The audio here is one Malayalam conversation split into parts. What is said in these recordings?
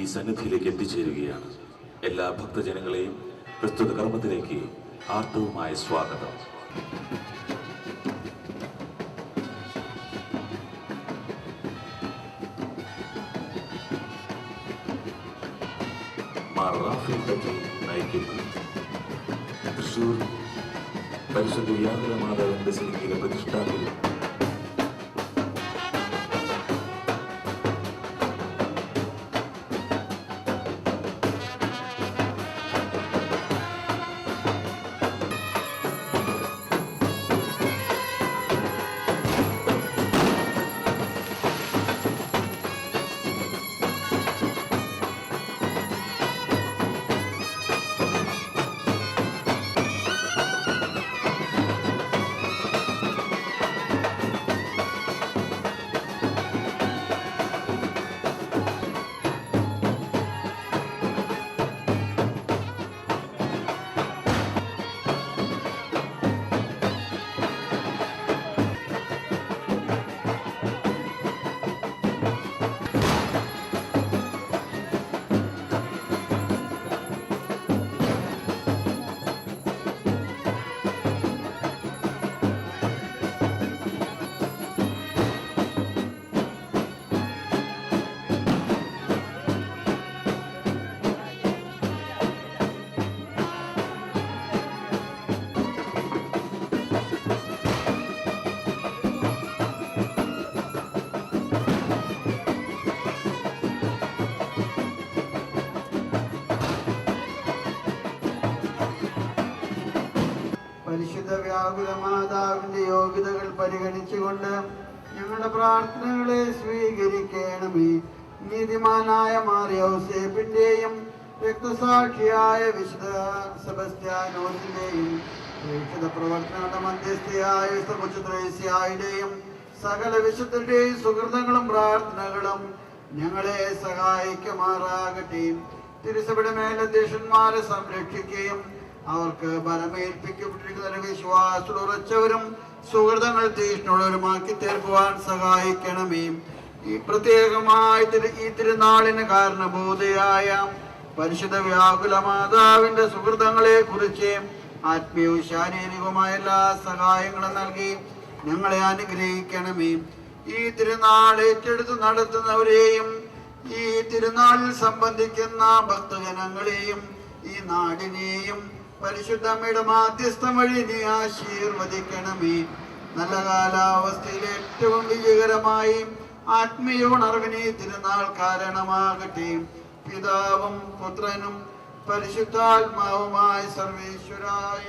ഈ സന്നിധിയിലേക്ക് എത്തിച്ചേരുകയാണ്. എല്ലാ ഭക്തജനങ്ങളെയും പ്രസ്തുത കർമ്മത്തിലേക്ക് ആർത്തവുമായ സ്വാഗതം. നയിക്കുന്നു തൃശൂർ പരിശുദ്ധ വ്യാകുല മാതാവിന്റെ ബസിലിക്കയിലെ പ്രതിഷ്ഠാപിൽ പരിശുദ്ധ വ്യാകുല മാതാവിന്റെ യോഗ്യതകൾ പരിഗണിച്ചുകൊണ്ട് ഞങ്ങളുടെ പ്രാർത്ഥനകളെ സ്വീകരിക്കണമേ. നീതിമാനായ മാർ യൗസേപ്പിന്റെയും രക്തസാക്ഷിയായ വിശുദ്ധ സെബസ്ത്യാനോസിന്റെയും വിശുദ്ധ പ്രവർത്തനങ്ങളുടെ മധ്യസ്ഥയായ ത്രേസ്യായുടെയും സകല വിശുദ്ധരുടെയും സുഹൃതങ്ങളും പ്രാർത്ഥനകളും ഞങ്ങളെ സഹായിക്കുമാറാകട്ടെ. തിരുസഭയുടെ മേലധ്യക്ഷന്മാരെ സംരക്ഷിക്കുകയും അവർക്ക് ബലമേൽപ്പിക്കപ്പെട്ടിരിക്കുന്ന വിശ്വാസത്തിൽ ഉറച്ചവരും സുഹൃതങ്ങൾ തീഷ്ണുള്ളവരുമാക്കി തീർക്കുവാൻ സഹായിക്കണമേ. ഈ പ്രത്യേകമായി ഈ തിരുനാളിന് കാരണബോധയായ പരിശുദ്ധ വ്യാകുല മാതാവിന്റെ സുഹൃതങ്ങളെ കുറിച്ച് ആത്മീയവും ശാരീരികവുമായ എല്ലാ സഹായങ്ങളും നൽകി ഞങ്ങളെ അനുഗ്രഹിക്കണമേ. ഈ തിരുനാൾ ഏറ്റെടുത്ത് നടത്തുന്നവരെയും ഈ തിരുനാളിൽ സംബന്ധിക്കുന്ന ഭക്തജനങ്ങളെയും ഈ നാടിനെയും പരിശുദ്ധമ്മയുടെ മാധ്യസ്ഥം വഴി നീ ആശീർവദിക്കണമേ. നല്ല കാലാവസ്ഥയിൽ ഏറ്റവും വിജയകരമായി ആത്മീയ ഉണർവിന് തിരുനാൾ കാരണമാകട്ടെ. പിതാവും പുത്രനും പരിശുദ്ധാത്മാവുമായ സർവേശ്വരായ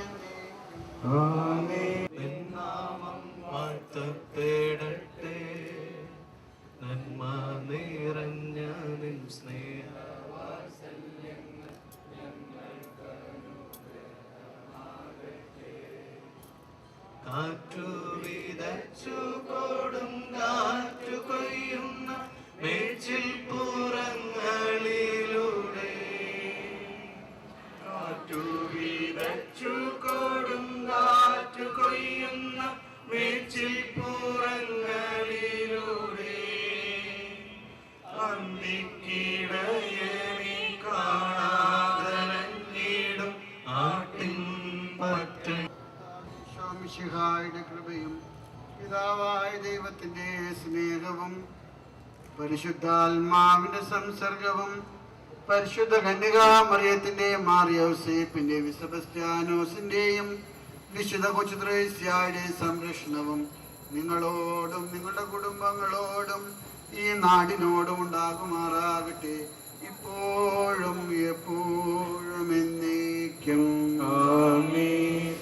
നന്മ നിറഞ്ഞ നിൻ സ്നേഹ കാറ്റു വിതച്ചു കൊടും കാറ്റു കൊയ്യുന്ന മേച്ചിൽ പുറങ്ങളിലൂടെ കാറ്റു വിതച്ചു കൊടും കാറ്റു കൊയ്യുന്ന മേച്ചിൽ പുറങ്ങളിലൂടെ അന്തിക്കിടയനെ കാണാതരഞ്ഞിടും ആട്ടിൻ പറ്റ മിശിഹായുടെ കൃപയും പിതാവായ ദൈവത്തിന്റെ സ്നേഹവും പരിശുദ്ധാത്മാവിന്റെ സംസർഗവും പരിശുദ്ധ കന്യകാമറിയത്തിന്റെയും മാർ യൗസേപ്പിന്റെയും സെബസ്ത്യാനോസിന്റെയും വിശുദ്ധ ത്രേസ്യായുടെയും സംരക്ഷണവും നിങ്ങളോടും നിങ്ങളുടെ കുടുംബങ്ങളോടും ഈ നാടിനോടും ഉണ്ടാകുമാറാകട്ടെ, ഇപ്പോഴും എപ്പോഴും എന്നേക്കും. ആമേൻ.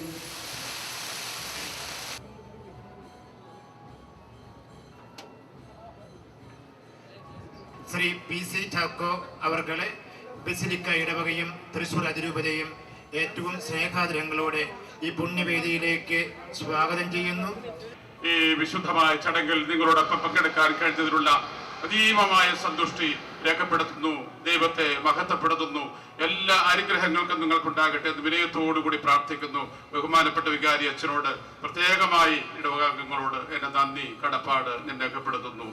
ശ്രീ PC ചാക്കോ അവർകളെ ബസിലിക്ക ഇടവകയും തൃശൂർ അതിരൂപതയും ഏറ്റവും സ്നേഹാദരങ്ങളോടെ ഈ പുണ്യവേദിയിലേക്ക് സ്വാഗതം ചെയ്യുന്നു. ഈ വിശുദ്ധമായ ചടങ്ങിൽ നിങ്ങളോടൊപ്പം പങ്കെടുക്കാൻ കഴിഞ്ഞതിലുള്ള അതീവമായ സന്തുഷ്ടി രേഖപ്പെടുത്തുന്നു. ദൈവത്തെ മഹത്വപ്പെടുത്തുന്നു. എല്ലാ അനുഗ്രഹങ്ങൾക്കും നിങ്ങൾക്കുണ്ടാകട്ടെ എന്ന് വിനയത്തോടുകൂടി പ്രാർത്ഥിക്കുന്നു. ബഹുമാനപ്പെട്ട വികാരി അച്ഛനോട് പ്രത്യേകമായി ഇടവകാംഗങ്ങളോട് എന്റെ നന്ദി കടപ്പാട് ഞാൻ രേഖപ്പെടുത്തുന്നു.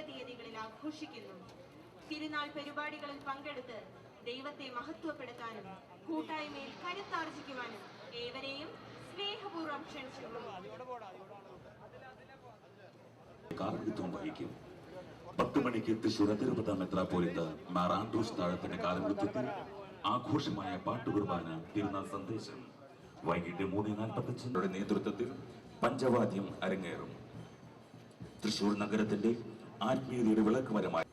തീയതികളിൽ ആഘോഷിക്കുന്നു. തിരുനാൾ പരിപാടികളിൽ പങ്കെടുത്ത് ദൈവത്തെ മഹത്വപ്പെടുത്താനും കൂട്ടായ്മയിൽ കരുത്താർജിക്കുവാനും ഏവരെയും സ്നേഹപൂർവ്വം ക്ഷണിക്കുന്നു. കാർമികത്വം വഹിക്കും. 10 മണിക്ക് തൃശൂർ അതിരൂപത മെത്രാപ്പോലീത്ത മാർ ആൻഡ്രൂസ് താഴത്തിന്റെ കാലമൃത്യത്തിൽ ആഘോഷമായ പാട്ടുകുർബാന തിരുനാൾ സന്ദേശം വൈകിട്ട് 3:45 നേതൃത്വത്തിൽ പഞ്ചവാദ്യം അരങ്ങേറും. തൃശൂർ നഗരത്തിന്റെ ആത്മീയതയുടെ വിളക്കുമരമായി